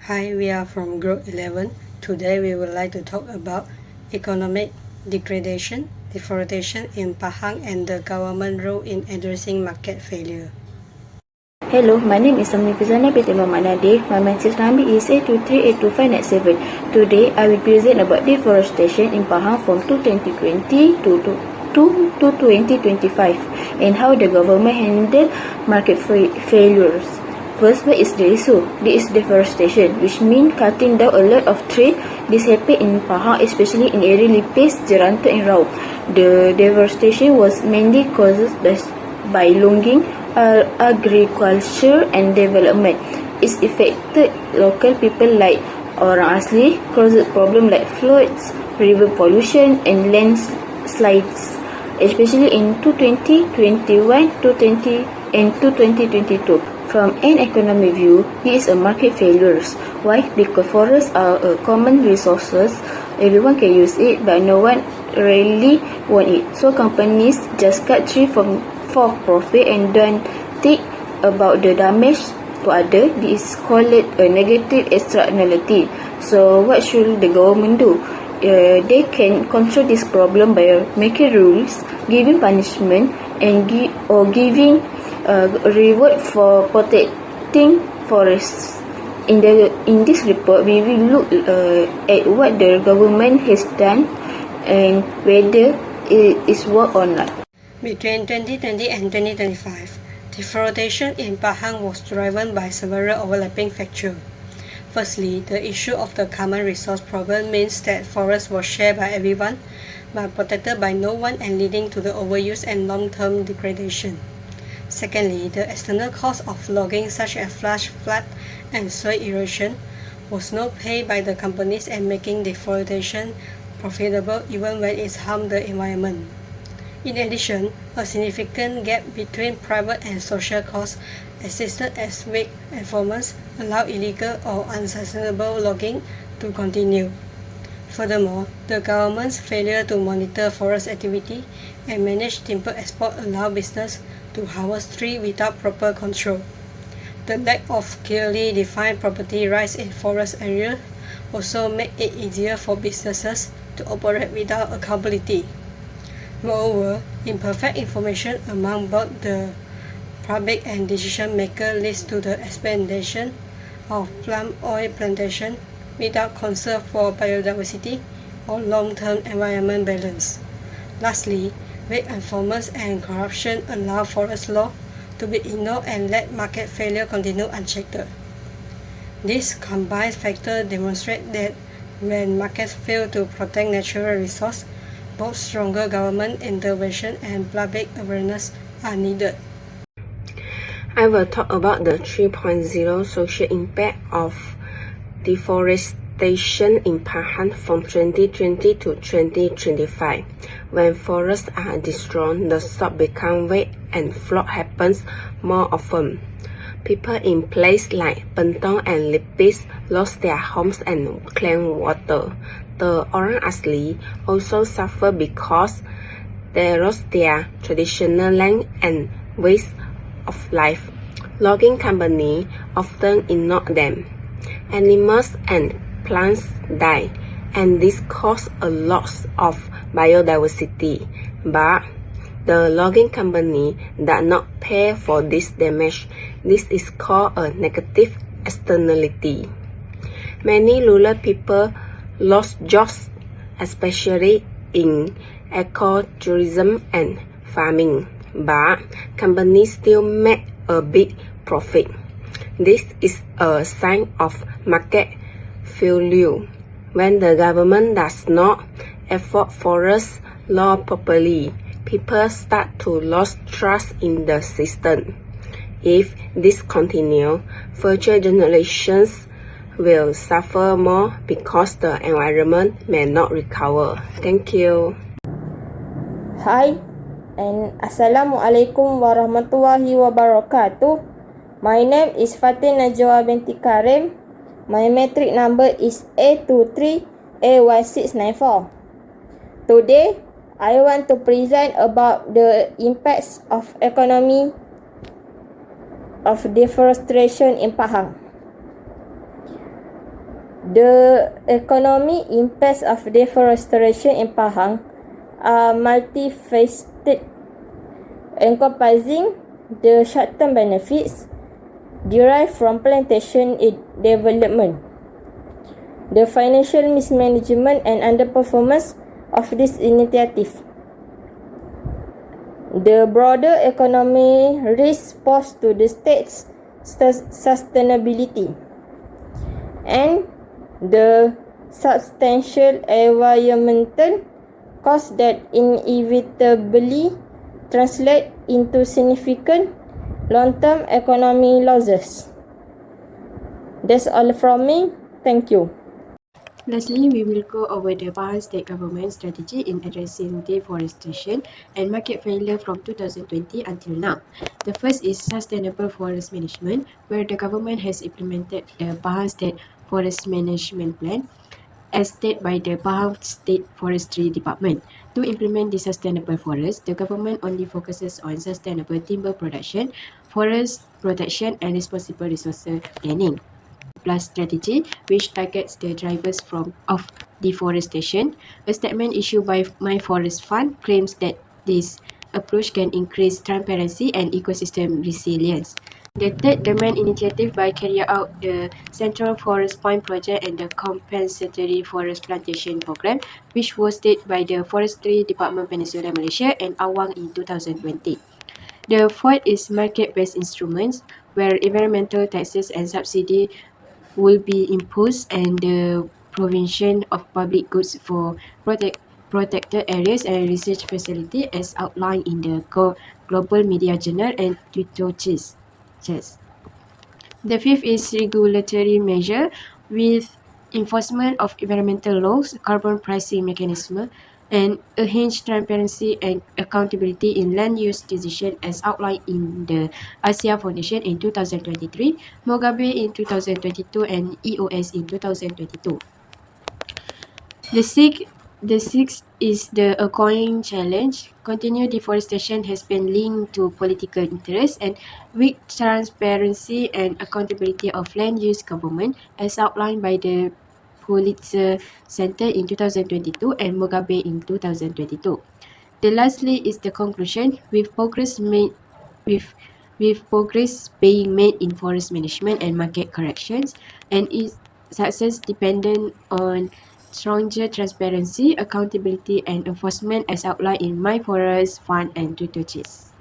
Hi, we are from Group 11. Today we would like to talk about economic degradation, deforestation in Pahang and the government role in addressing market failure. Hello, my name is Amni Fizana Binti Muhammad Nadir. My message number is 823-82597. Today, I will present about deforestation in Pahang from 2020 to 2025 and how the government handled market failures. First, what is the issue? This is deforestation, which means cutting down a lot of trees. This happened in Pahang, especially in area Lipis, Jerantuk and Rau. The deforestation was mainly caused by logging, agriculture and development. It affected local people like orang asli, caused problems like floods, river pollution and landslides, especially in 2021 and 2022. From an economic view, it is a market failure. Why? Because forests are a common resources. Everyone can use it, but no one really want it. So companies just cut trees for profit and don't think about the damage to others. This is called a negative externality. So what should the government do? They can control this problem by making rules, giving punishment, and giving reward for protecting forests. In this report, we will look at what the government has done and whether it is work or not. Between 2020 and 2025, deforestation in Pahang was driven by several overlapping factors. Firstly, the issue of the common resource problem means that forests were shared by everyone, but protected by no one and leading to the overuse and long-term degradation. Secondly, the external cost of logging such as flash flood and soil erosion was not paid by the companies and making deforestation profitable even when it harmed the environment. In addition, a significant gap between private and social costs existed as weak enforcement allowed illegal or unsustainable logging to continue. Furthermore, the government's failure to monitor forest activity and manage timber export allowed business to harvest trees without proper control. The lack of clearly defined property rights in forest areas also made it easier for businesses to operate without accountability. Moreover, imperfect information among both the public and decision makers leads to the expansion of palm oil plantation without concern for biodiversity or long-term environment balance. Lastly, weak enforcement and corruption allow forest law to be ignored and let market failure continue unchecked. These combined factors demonstrate that when markets fail to protect natural resources, both stronger government intervention and public awareness are needed. I will talk about the 3.0 social impact of deforestation in Pahang from 2020 to 2025. When forests are destroyed, the soil becomes wet and flood happens more often. People in places like Bentong and Lipis lost their homes and clean water. The orang asli also suffer because they lost their traditional land and ways of life. Logging companies often ignore them. Animals and plants die, and this causes a loss of biodiversity. But the logging company does not pay for this damage. This is called a negative externality. Many rural people lost jobs, especially in ecotourism and farming, but companies still make a big profit. This is a sign of market failure. When the government does not enforce forest law properly, people start to lose trust in the system. If this continues, future generations will suffer more because the environment may not recover. Thank you. Hi and Assalamualaikum warahmatullahi wabarakatuh. My name is Fatin Najwa binti Karim. My metric number is A23A1694. Today, I want to present about the impacts of economy of deforestation in Pahang. The economic impacts of deforestation in Pahang are multifaceted, encompassing the short-term benefits derived from plantation development, the financial mismanagement and underperformance of this initiative, the broader economic risk posed to the state's sustainability, and the substantial environmental costs that inevitably translate into significant long-term economic losses. That's all from me. Thank you. Lastly, we will go over the Pahang State Government strategy in addressing deforestation and market failure from 2020 until now. The first is sustainable forest management, where the government has implemented the Pahang State Forest Management Plan as stated by the Pahang State Forestry Department. To implement the sustainable forest, the government only focuses on sustainable timber production, forest protection, and responsible resource planning. Plus strategy, which targets the drivers of deforestation. A statement issued by My Forest Fund claims that this approach can increase transparency and ecosystem resilience. The third, the main initiative by carrying out the Central Forest Point Project and the Compensatory Forest Plantation Program, which was stated by the Forestry Department Peninsula Malaysia and Awang in 2020. The fourth is market-based instruments, where environmental taxes and subsidy will be imposed and the provision of public goods for protected areas and research facility as outlined in the Global Media Journal and Twitter chats. The fifth is regulatory measure with enforcement of environmental laws, carbon pricing mechanism, and enhanced transparency and accountability in land use decision as outlined in the ASEA Foundation in 2023, Mugabe in 2022, and EOS in 2022. The sixth is the ongoing challenge. Continued deforestation has been linked to political interests and weak transparency and accountability of land use government as outlined by the Pulitzer Center in 2022 and Mugabe in 2022. The lastly is the conclusion with progress being made in forest management and market corrections, and its success dependent on stronger transparency, accountability, and enforcement as outlined in My Forest Fund and Twitter chats.